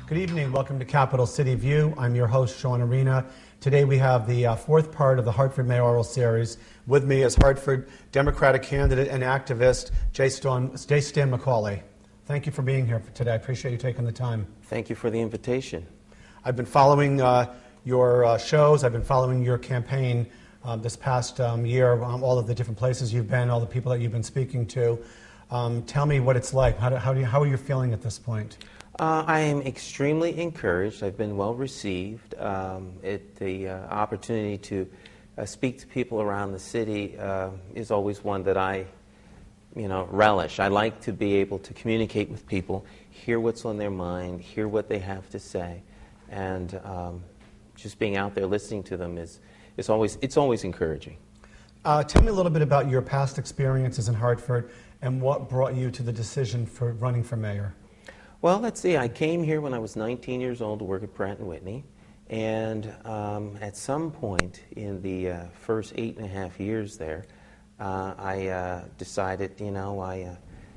Good evening. Welcome to Capital City View. I'm your host, Sean Arena. Today we have the fourth part of the Hartford Mayoral Series. With me is Hartford Democratic candidate and activist J. Stan McCauley. Thank you for being here today. I appreciate you taking the time. Thank you for the invitation. I've been following your shows. I've been following your campaign this past year, all of the different places you've been, all the people that you've been speaking to. Tell me what it's like. How are you feeling at this point? I am extremely encouraged. I've been well received. The opportunity to speak to people around the city is always one that I relish. I like to be able to communicate with people, hear what's on their mind, hear what they have to say, and just being out there listening to them it's always encouraging. Tell me a little bit about your past experiences in Hartford and what brought you to the decision for running for mayor. Well, let's see. I came here when I was 19 years old to work at Pratt & Whitney, and at some point in the first 8.5 years there, I decided, I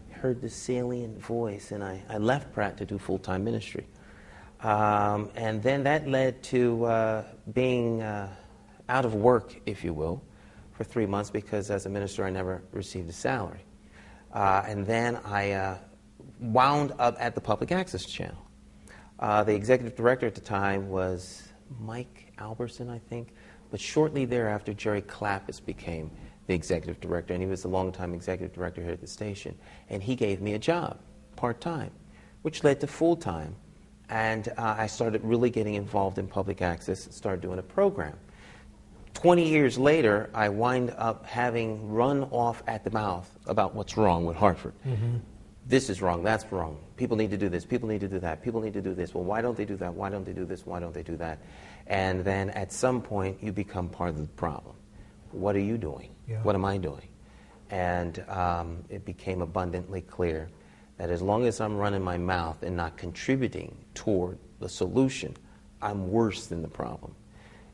heard the salient voice, and I left Pratt to do full-time ministry. And then that led to being out of work, if you will, for 3 months, because as a minister I never received a salary. And then I wound up at the Public Access Channel. The executive director at the time was Mike Alberson, I think, but shortly thereafter Jerry Klappis became the executive director, and he was the longtime executive director here at the station. And he gave me a job, part-time, which led to full-time. And I started really getting involved in public access and started doing a program. 20 years later, I wind up having run off at the mouth about what's wrong with Hartford. Mm-hmm. This is wrong, that's wrong. People need to do this, people need to do that, people need to do this. Well, why don't they do that? Why don't they do this? Why don't they do that? And then at some point, you become part of the problem. What are you doing? Yeah. What am I doing? And it became abundantly clear that as long as I'm running my mouth and not contributing toward the solution, I'm worse than the problem.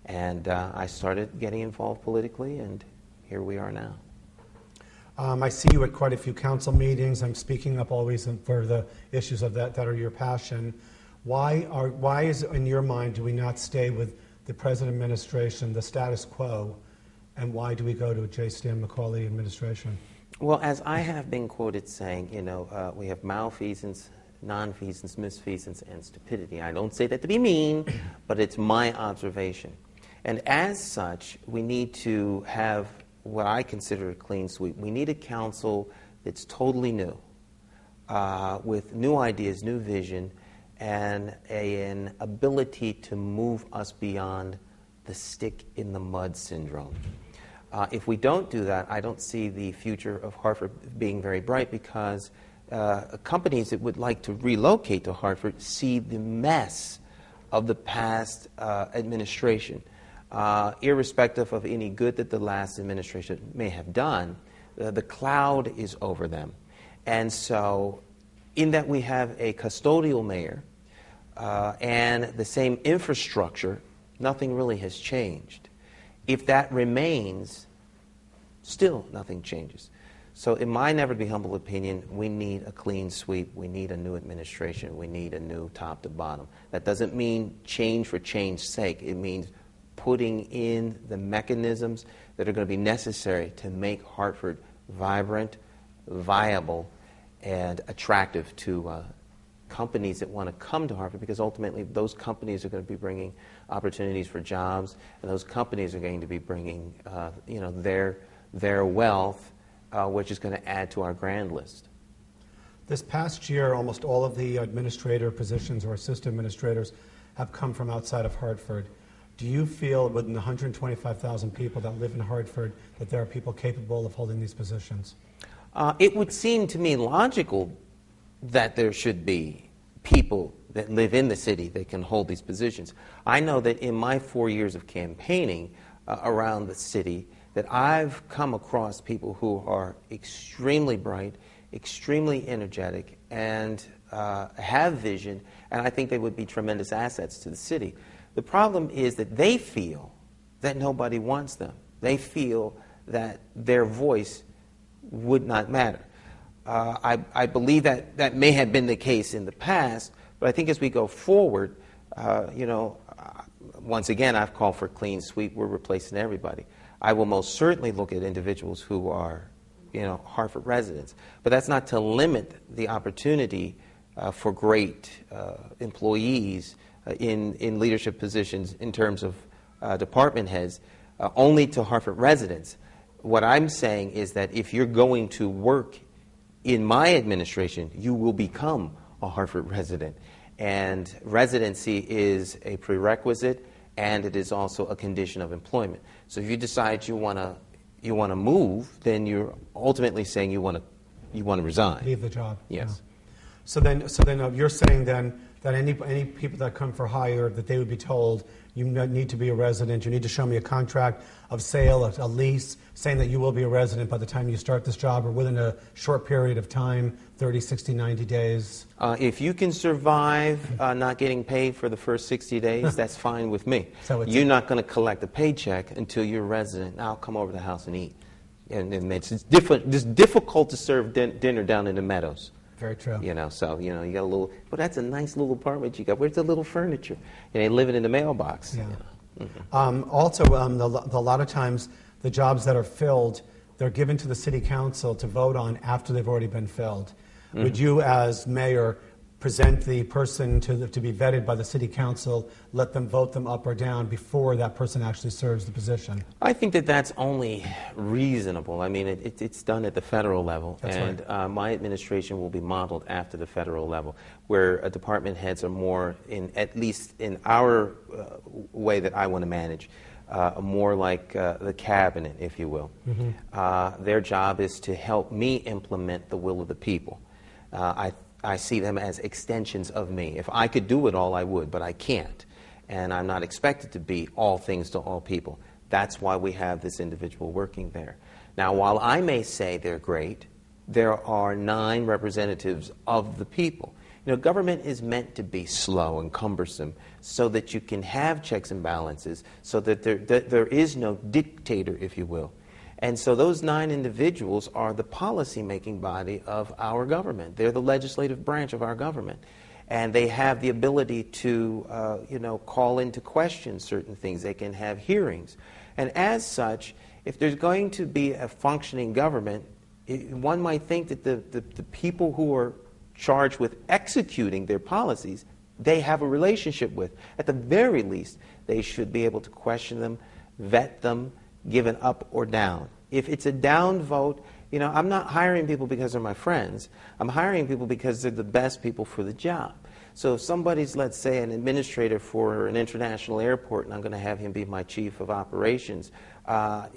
And I started getting involved politically, and here we are now. I see you at quite a few council meetings. I'm speaking up always for the issues of that are your passion. Why is, in your mind, do we not stay with the present administration, the status quo, and why do we go to a J. Stan McCauley administration? Well, as I have been quoted saying, we have malfeasance, nonfeasance, misfeasance, and stupidity. I don't say that to be mean, but it's my observation. And as such, we need to have what I consider a clean sweep. We need a council that's totally new, with new ideas, new vision, and an ability to move us beyond the stick-in-the-mud syndrome. If we don't do that, I don't see the future of Hartford being very bright, because companies that would like to relocate to Hartford see the mess of the past administration. Irrespective of any good that the last administration may have done, the cloud is over them. And so, in that we have a custodial mayor and the same infrastructure, nothing really has changed. If that remains, still nothing changes. So in my never-to-be-humble opinion, we need a clean sweep. We need a new administration. We need a new top to bottom. That doesn't mean change for change's sake. It means putting in the mechanisms that are going to be necessary to make Hartford vibrant, viable, and attractive to companies that want to come to Hartford, because ultimately those companies are going to be bringing opportunities for jobs, and those companies are going to be bringing their wealth, which is going to add to our grand list. This past year, almost all of the administrator positions or assistant administrators have come from outside of Hartford. Do you feel, within the 125,000 people that live in Hartford, that there are people capable of holding these positions? It would seem to me logical that there should be people that live in the city that can hold these positions. I know that in my 4 years of campaigning around the city, that I've come across people who are extremely bright, extremely energetic, and have vision, and I think they would be tremendous assets to the city. The problem is that they feel that nobody wants them. They feel that their voice would not matter. I believe that may have been the case in the past, But I think as we go forward, once again, I've called for a clean sweep. We're replacing everybody. I will most certainly look at individuals who are, Hartford residents. But that's not to limit the opportunity for great employees in leadership positions in terms of department heads only to Hartford residents. What I'm saying is that if you're going to work in my administration, you will become a Hartford resident. And residency is a prerequisite, and it is also a condition of employment. So if you decide you want to move, then you're ultimately saying you want to resign. Leave the job. Yes. Yeah. So then you're saying then that any people that come for hire, that they would be told, you need to be a resident, you need to show me a contract of sale, a lease, saying that you will be a resident by the time you start this job, or within a short period of time, 30, 60, 90 days? If you can survive not getting paid for the first 60 days, that's fine with me. So you're not going to collect a paycheck until you're a resident. Now I'll come over to the house and eat. And it's difficult to serve dinner down in the Meadows. Very true. You got a little, but that's a nice little apartment you got. Where's the little furniture? They live in the mailbox. Yeah. Mm-hmm. Also, a lot of times, the jobs that are filled, they're given to the city council to vote on after they've already been filled. Mm-hmm. Would you, as mayor, present the person to be vetted by the city council, let them vote them up or down before that person actually serves the position? I think that that's only reasonable. I mean, it's done at the federal level. That's and right. My administration will be modeled after the federal level, where department heads are more, at least in our way that I want to manage, more like the cabinet, if you will. Mm-hmm. Their job is to help me implement the will of the people. I see them as extensions of me. If I could do it all, I would, but I can't. And I'm not expected to be all things to all people. That's why we have this individual working there. Now, while I may say they're great, there are 9 representatives of the people. Government is meant to be slow and cumbersome so that you can have checks and balances, so that there is no dictator, if you will. And so those 9 individuals are the policy-making body of our government. They're the legislative branch of our government. And they have the ability to, call into question certain things. They can have hearings. And as such, if there's going to be a functioning government, one might think that the people who are charged with executing their policies, they have a relationship with. At the very least, they should be able to question them, vet them, give an up or down. If it's a down vote, I'm not hiring people because they're my friends. I'm hiring people because they're the best people for the job. So if somebody's, let's say, an administrator for an international airport, and I'm going to have him be my chief of operations, and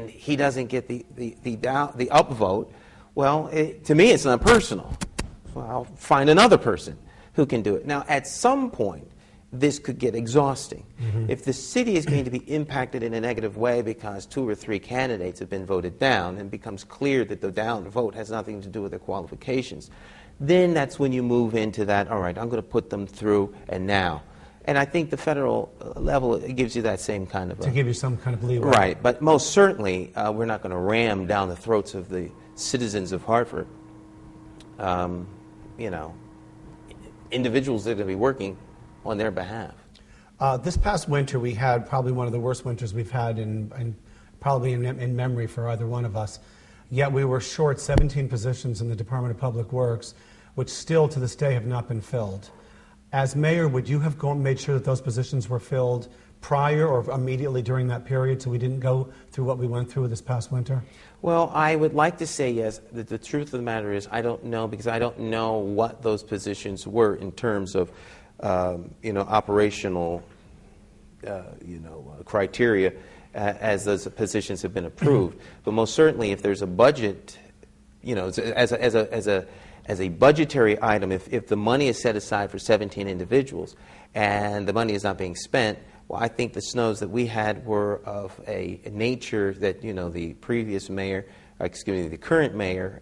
he doesn't get the upvote, well, to me it's not personal. Well, I'll find another person who can do it. Now, at some point, this could get exhausting. Mm-hmm. If the city is going to be impacted in a negative way because 2 or 3 candidates have been voted down, and it becomes clear that the down vote has nothing to do with their qualifications, then that's when you move into that, all right, I'm going to put them through and now. And I think the federal level gives you that same kind of... to give you some kind of leeway. Right, but most certainly we're not going to ram down the throats of the citizens of Hartford. Individuals that are going to be working on their behalf. This past winter, we had probably one of the worst winters we've had probably in memory for either one of us. Yet we were short 17 positions in the Department of Public Works, which still to this day have not been filled. As mayor, would you have made sure that those positions were filled prior or immediately during that period so we didn't go through what we went through this past winter? Well, I would like to say yes. The truth of the matter is I don't know, because I don't know what those positions were in terms of operational criteria as those positions have been approved. But most certainly, if there's a budget, as a budgetary item, if the money is set aside for 17 individuals and the money is not being spent, well, I think the snows that we had were of a nature that the previous mayor, the current mayor,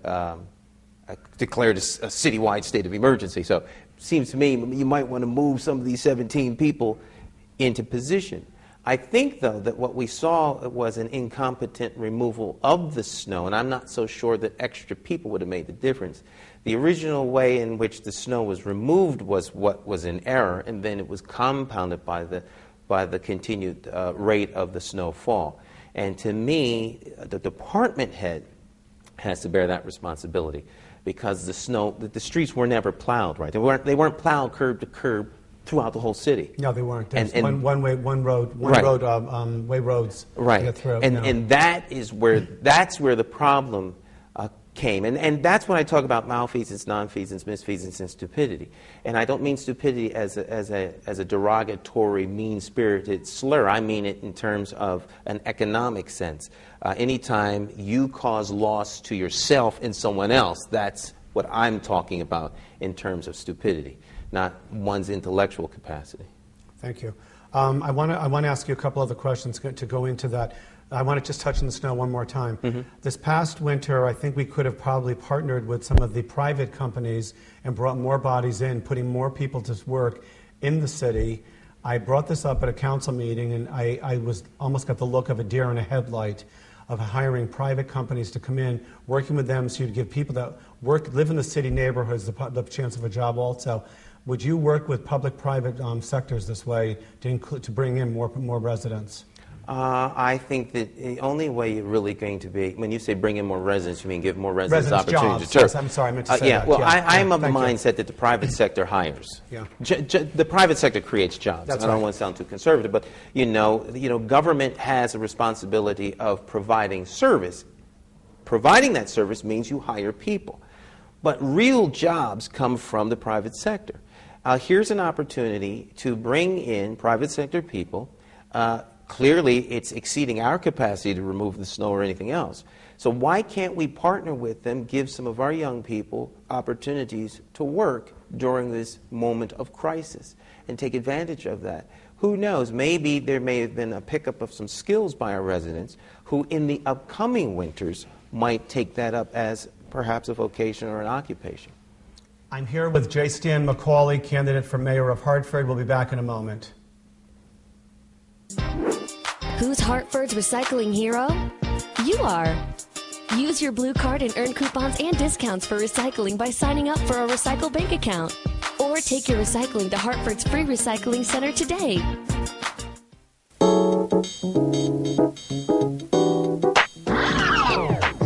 declared a citywide state of emergency. So it seems to me you might want to move some of these 17 people into position. I think, though, that what we saw was an incompetent removal of the snow, and I'm not so sure that extra people would have made the difference. The original way in which the snow was removed was what was in error, and then it was compounded by the continued rate of the snowfall. And to me, the department head has to bear that responsibility, because the streets were never plowed, right? They weren't plowed curb to curb throughout the whole city. No, they weren't. There's And one way roads right. to get through. And that's where the problem came. And that's when I talk about malfeasance, nonfeasance, misfeasance, and stupidity. And I don't mean stupidity as a derogatory, mean-spirited slur. I mean it in terms of an economic sense. Anytime you cause loss to yourself and someone else, that's what I'm talking about in terms of stupidity, not one's intellectual capacity. Thank you. I want to ask you a couple other questions to go into that. I want to just touch on the snow one more time. Mm-hmm. This past winter, I think we could have probably partnered with some of the private companies and brought more bodies in, putting more people to work in the city. I brought this up at a council meeting, and I was almost got the look of a deer in a headlight of hiring private companies to come in, working with them so you'd give people that live in the city neighborhoods the chance of a job also. Would you work with public-private sectors this way to bring in more residents? I think that the only way you're really going to be, when you say bring in more residents, you mean give more residents opportunities to serve. Yes, I'm sorry, I meant to say that. Well, I'm of the mindset that the private sector hires. Yeah. The private sector creates jobs. That's I don't want to sound too conservative, but government has a responsibility of providing service. Providing that service means you hire people. But real jobs come from the private sector. Here's an opportunity to bring in private sector people. Clearly, it's exceeding our capacity to remove the snow or anything else. So why can't we partner with them, give some of our young people opportunities to work during this moment of crisis and take advantage of that? Who knows? Maybe there may have been a pickup of some skills by our residents who in the upcoming winters might take that up as perhaps a vocation or an occupation. I'm here with J. Stan McCauley, candidate for mayor of Hartford. We'll be back in a moment. Who's Hartford's recycling hero? You are. Use your blue card and earn coupons and discounts for recycling by signing up for a Recycle Bank account. Or take your recycling to Hartford's free recycling center today.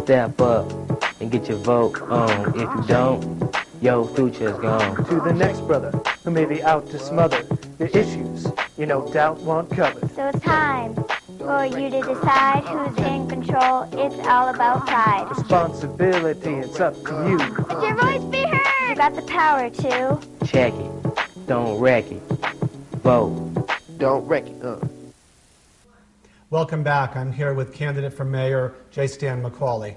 Step up and get your vote on. If you don't, your future's gone. To the next brother who may be out to smother the issues you no doubt want covered. So it's time for you to decide who's in control. It's all about pride. Responsibility, it's up to you. Let your voice be heard. You got the power to check it. Don't wreck it. Vote. Don't wreck it. Welcome back. I'm here with candidate for mayor, J. Stan McCauley.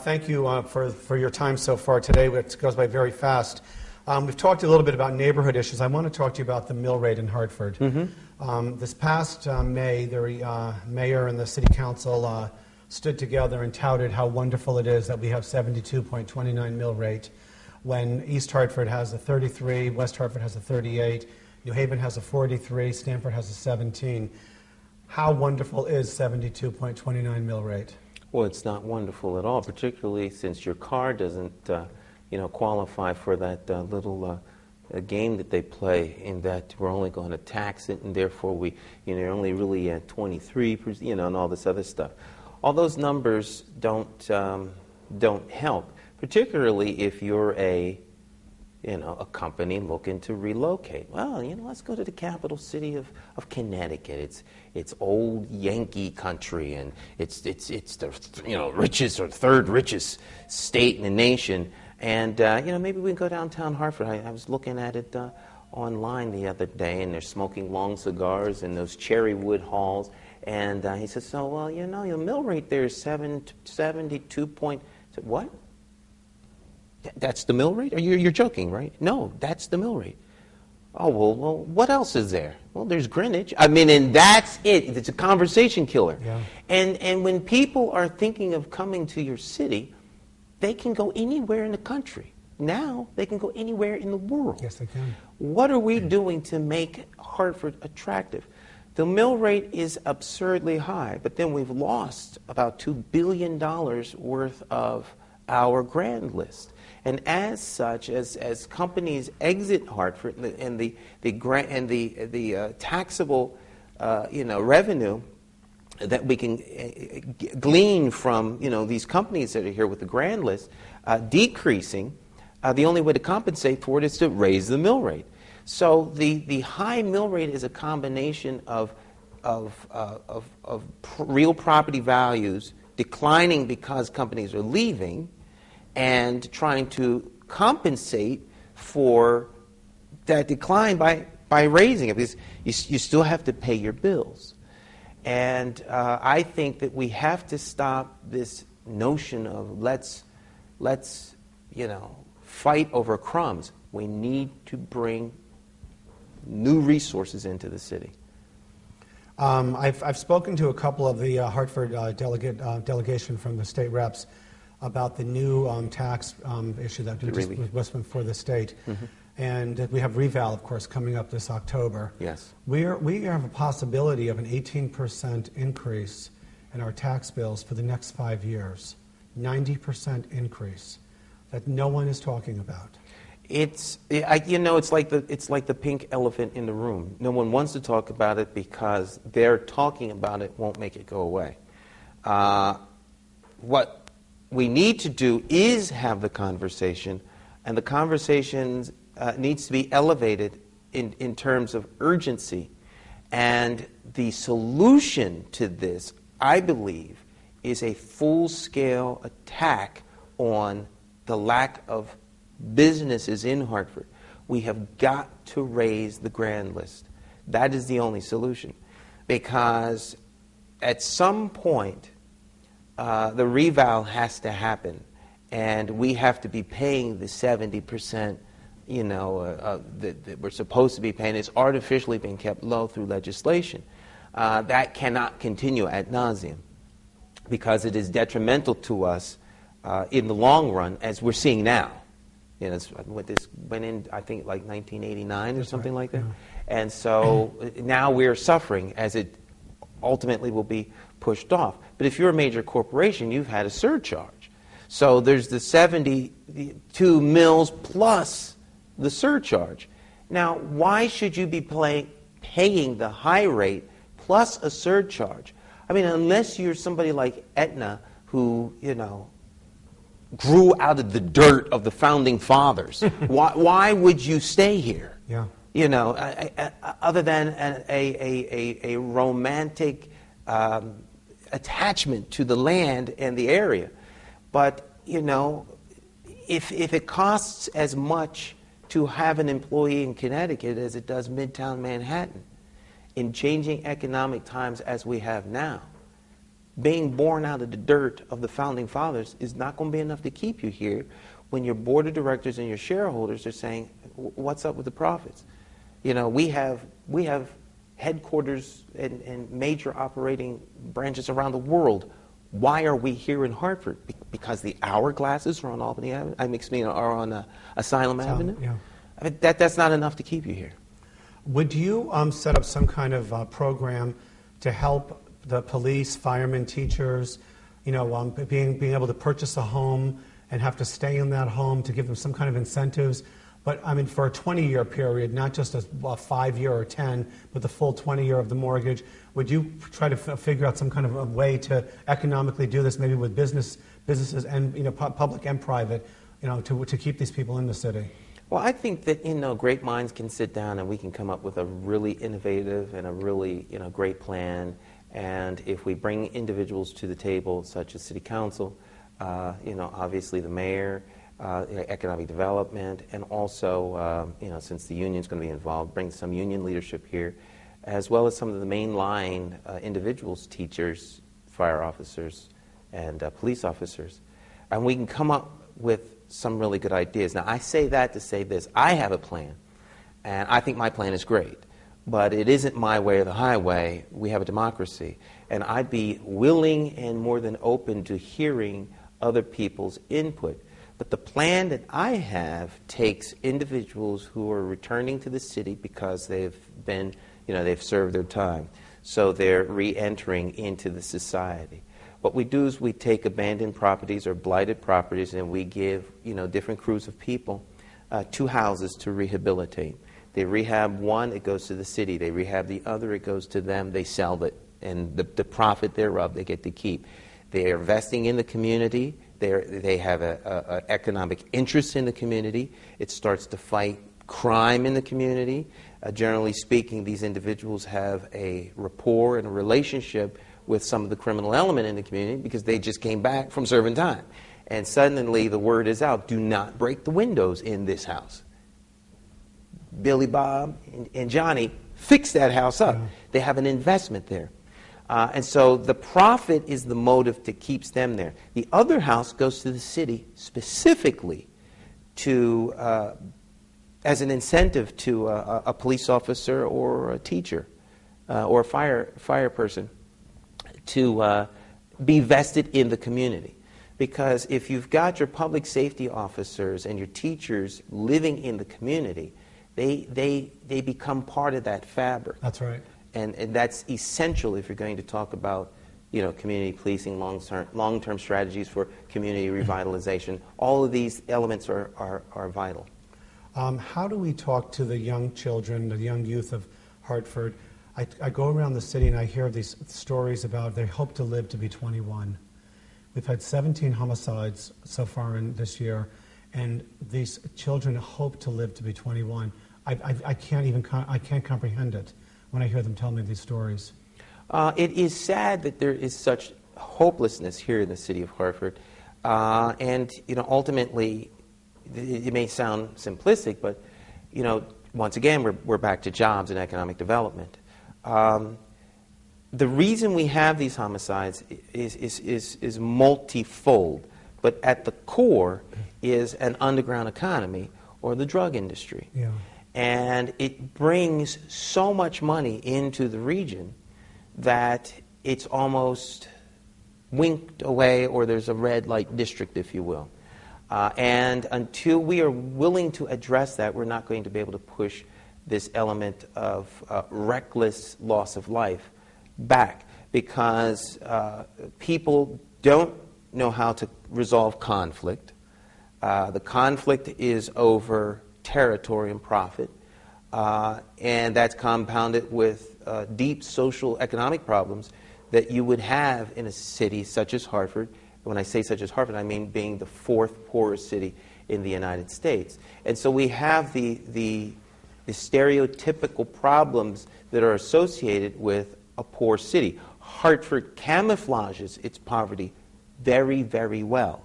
Thank you for your time so far today, which goes by very fast. We've talked a little bit about neighborhood issues. I want to talk to you about the mill rate in Hartford. Mm-hmm. This past May, the mayor and the city council stood together and touted how wonderful it is that we have 72.29 mill rate, when East Hartford has a 33, West Hartford has a 38, New Haven has a 43, Stamford has a 17. How wonderful is 72.29 mill rate? Well, it's not wonderful at all, particularly since your car doesn't, qualify for that little game that they play, in that we're only going to tax it, and therefore you're only really at 23%, and all this other stuff. All those numbers don't help, particularly if you're a company looking to relocate. Well, let's go to the capital city of Connecticut. It's old Yankee country, and it's the richest or third richest state in the nation. And maybe we can go downtown Hartford. I was looking at it online the other day, and they're smoking long cigars in those cherry wood halls. And he says, "So well, your mill rate there is 72 point." I said, "What? That's the mill rate? You're joking, right?" "No, that's the mill rate." "Oh, well, what else is there?" "Well, there's Greenwich." And that's it. It's a conversation killer. Yeah. And when people are thinking of coming to your city, they can go anywhere in the country. Now they can go anywhere in the world. Yes, they can. What are we doing to make Hartford attractive? The mill rate is absurdly high, but then we've lost about $2 billion worth of our grand list. And as such, as companies exit Hartford and the taxable revenue that we can glean from these companies that are here with the grand list decreasing, the only way to compensate for it is to raise the mill rate. So the high mill rate is a combination of real property values declining because companies are leaving, and trying to compensate for that decline by raising it, because you still have to pay your bills. And I think that we have to stop this notion of let's fight over crumbs. We need to bring new resources into the city. I've spoken to a couple of the Hartford delegation from the state reps about the new tax issue that was before the state. Mm-hmm. And we have reval, of course, coming up this October. Yes. We have a possibility of an 18% increase in our tax bills for the next 5 years. 90% increase that no one is talking about. It's like the pink elephant in the room. No one wants to talk about it because their talking about it won't make it go away. What we need to do is have the conversation, and the conversation needs to be elevated in terms of urgency. And the solution to this, I believe, is a full-scale attack on the lack of businesses in Hartford. We have got to raise the grand list. That is the only solution. Because at some point, the reval has to happen, and we have to be paying the 70%, that we're supposed to be paying. It's artificially being kept low through legislation. That cannot continue ad nauseum, because it is detrimental to us in the long run, as we're seeing now. This went in, I think, like 1989 or something like that. Yeah. And so now we're suffering as it ultimately will be pushed off. But if you're a major corporation, you've had a surcharge. So there's the 72 mills plus the surcharge. Now, why should you be paying the high rate plus a surcharge? I mean, unless you're somebody like Aetna who, grew out of the dirt of the founding fathers. Why would you stay here? Yeah. Other than a romantic attachment to the land and the area. But, if it costs as much to have an employee in Connecticut as it does Midtown Manhattan, in changing economic times as we have now, being born out of the dirt of the founding fathers is not going to be enough to keep you here when your board of directors and your shareholders are saying, what's up with the profits? We have headquarters and major operating branches around the world. Why are we here in Hartford? Because the hourglasses are on Albany Avenue? Are on Asylum Avenue? Yeah. I mean, that's not enough to keep you here. Would you set up some kind of program to help the police, firemen, teachers, being able to purchase a home and have to stay in that home, to give them some kind of incentives? But I mean, for a 20-year period, not just a 5-year or 10, but the full 20-year of the mortgage, would you try to figure out some kind of a way to economically do this, maybe with businesses and public and private, to keep these people in the city? Well, I think that great minds can sit down and we can come up with a really innovative and a really great plan. And if we bring individuals to the table, such as City Council, obviously the mayor, economic development, and also, since the union's going to be involved, bring some union leadership here, as well as some of the mainline individuals, teachers, fire officers, and police officers. And we can come up with some really good ideas. Now, I say that to say this. I have a plan, and I think my plan is great. But it isn't my way or the highway. We have a democracy. And I'd be willing and more than open to hearing other people's input. But the plan that I have takes individuals who are returning to the city because they've been, they've served their time. So they're re-entering into the society. What we do is we take abandoned properties or blighted properties, and we give different crews of people 2 houses to rehabilitate. They rehab one, it goes to the city. They rehab the other, it goes to them. They sell it, and the profit thereof they get to keep. They are investing in the community. They have an economic interest in the community. It starts to fight crime in the community. Generally speaking, these individuals have a rapport and a relationship with some of the criminal element in the community because they just came back from serving time. And suddenly the word is out, do not break the windows in this house. Billy Bob and Johnny fix that house up. They have an investment there. And so the profit is the motive that keeps them there. The other house goes to the city specifically to, as an incentive to a police officer or a teacher or a fire person to be vested in the community. Because if you've got your public safety officers and your teachers living in the community, they become part of that fabric. That's right. And that's essential if you're going to talk about community policing, long-term strategies for community revitalization. All of these elements are vital. How do we talk to the young children, the young youth of Hartford? I go around the city and I hear these stories about they hope to live to be 21. We've had 17 homicides so far in this year, and these children hope to live to be 21. I can't comprehend it when I hear them tell me these stories. It is sad that there is such hopelessness here in the city of Hartford, and ultimately, it may sound simplistic, but once again, we're back to jobs and economic development. The reason we have these homicides is multifold, but at the core is an underground economy or the drug industry. Yeah. And it brings so much money into the region that it's almost winked away, or there's a red light district, if you will. And until we are willing to address that, we're not going to be able to push this element of reckless loss of life back, because people don't know how to resolve conflict. The conflict is over territory and profit, and that's compounded with deep social economic problems that you would have in a city such as Hartford. When I say such as Hartford, I mean being the 4th poorest city in the United States. And so we have the stereotypical problems that are associated with a poor city. Hartford camouflages its poverty very, very well.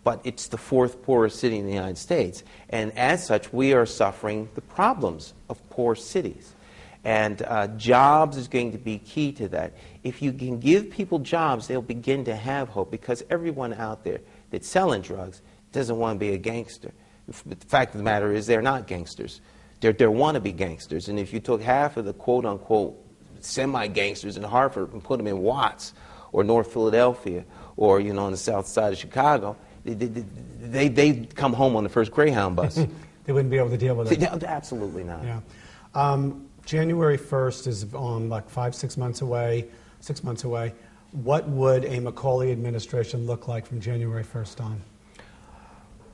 But it's the 4th poorest city in the United States. And as such, we are suffering the problems of poor cities. And jobs is going to be key to that. If you can give people jobs, they'll begin to have hope, because everyone out there that's selling drugs doesn't want to be a gangster. The fact of the matter is they're not gangsters. They're wannabe gangsters. And if you took half of the quote-unquote semi-gangsters in Hartford and put them in Watts or North Philadelphia or, on the south side of Chicago, they'd come home on the first Greyhound bus. They wouldn't be able to deal with it. No, absolutely not. Yeah. January 1st is like 6 months away. What would a Macaulay administration look like from January 1st on?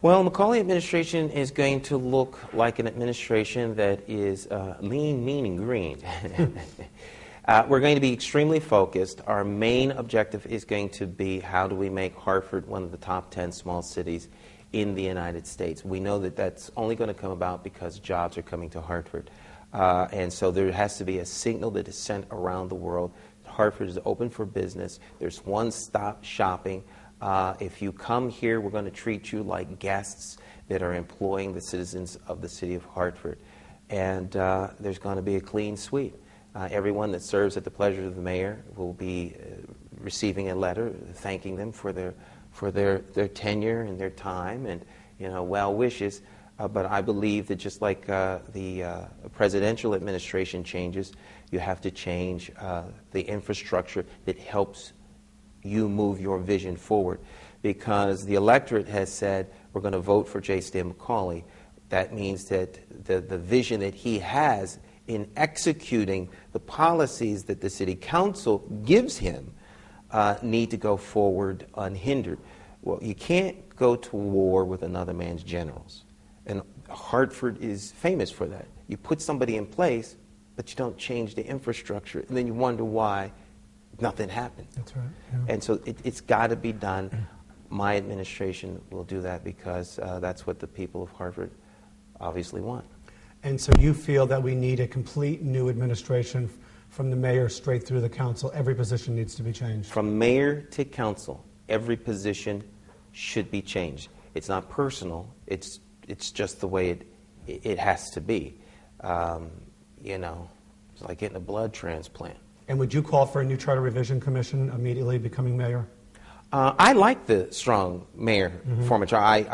Well, Macaulay administration is going to look like an administration that is lean, mean, and green. We're going to be extremely focused. Our main objective is going to be, how do we make Hartford one of the top 10 small cities in the United States? We know that that's only going to come about because jobs are coming to Hartford. And so there has to be a signal that is sent around the world. Hartford is open for business. There's one-stop shopping. If you come here, we're going to treat you like guests that are employing the citizens of the city of Hartford. And there's going to be a clean sweep. Everyone that serves at the pleasure of the mayor will be receiving a letter thanking them for their tenure and their time and well wishes. But I believe that just like the presidential administration changes, you have to change the infrastructure that helps you move your vision forward. Because the electorate has said, we're going to vote for J. Stan Macaulay. That means that the vision that he has in executing the policies that the city council gives him need to go forward unhindered. Well, you can't go to war with another man's generals. And Hartford is famous for that. You put somebody in place, but you don't change the infrastructure, and then you wonder why nothing happened. That's right. Yeah. And so it's got to be done. My administration will do that because that's what the people of Hartford obviously want. And so you feel that we need a complete new administration from the mayor straight through the council. Every position needs to be changed. From mayor to council, every position should be changed. It's not personal. It's just the way it has to be. You know, it's like getting a blood transplant. And would you call for a new charter revision commission immediately becoming mayor? I like the strong mayor form of charter.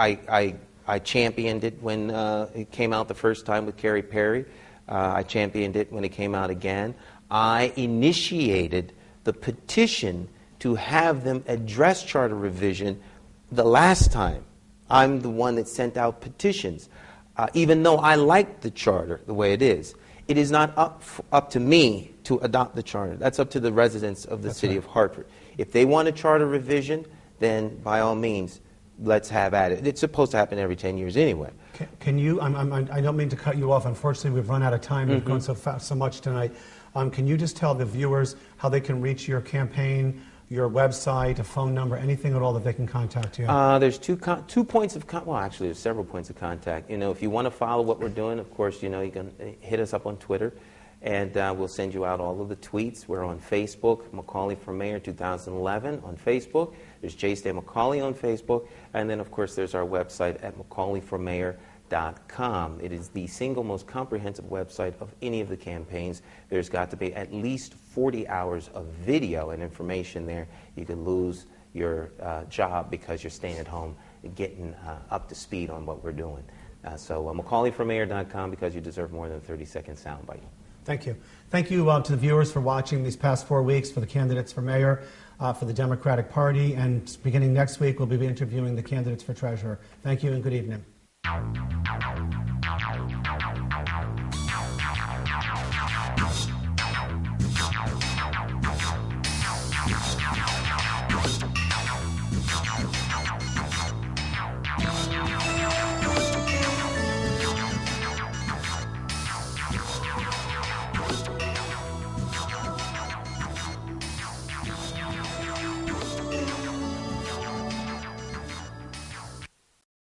I championed it when it came out the first time with Kerry Perry. I championed it when it came out again. I initiated the petition to have them address charter revision the last time. I'm the one that sent out petitions. Even though I like the charter the way it is not up to me to adopt the charter. That's up to the residents of the city of Hartford. If they want a charter revision, then by all means, let's have at it. It's supposed to happen every 10 years anyway. Can you, I don't mean to cut you off. Unfortunately, we've run out of time. We've gone so fast, so much tonight. Can you just tell the viewers how they can reach your campaign, your website, a phone number, anything at all that they can contact you? There's two points of contact. Well, actually, there's several points of contact. You know, if you want to follow what we're doing, of course, you know, you can hit us up on Twitter, and we'll send you out all of the tweets. We're on Facebook, Macaulay for Mayor 2011 on Facebook. There's J. Stan Macaulay on Facebook, and then, of course, there's our website at MacaulayForMayor.com. It is the single most comprehensive website of any of the campaigns. There's got to be at least 40 hours of video and information there. You could lose your job because you're staying at home getting up to speed on what we're doing. So MacaulayForMayor.com, because you deserve more than a 30-second soundbite. Thank you. Thank you to the viewers for watching these past 4 weeks for the candidates for mayor for the Democratic Party. And beginning next week, we'll be interviewing the candidates for treasurer. Thank you and good evening.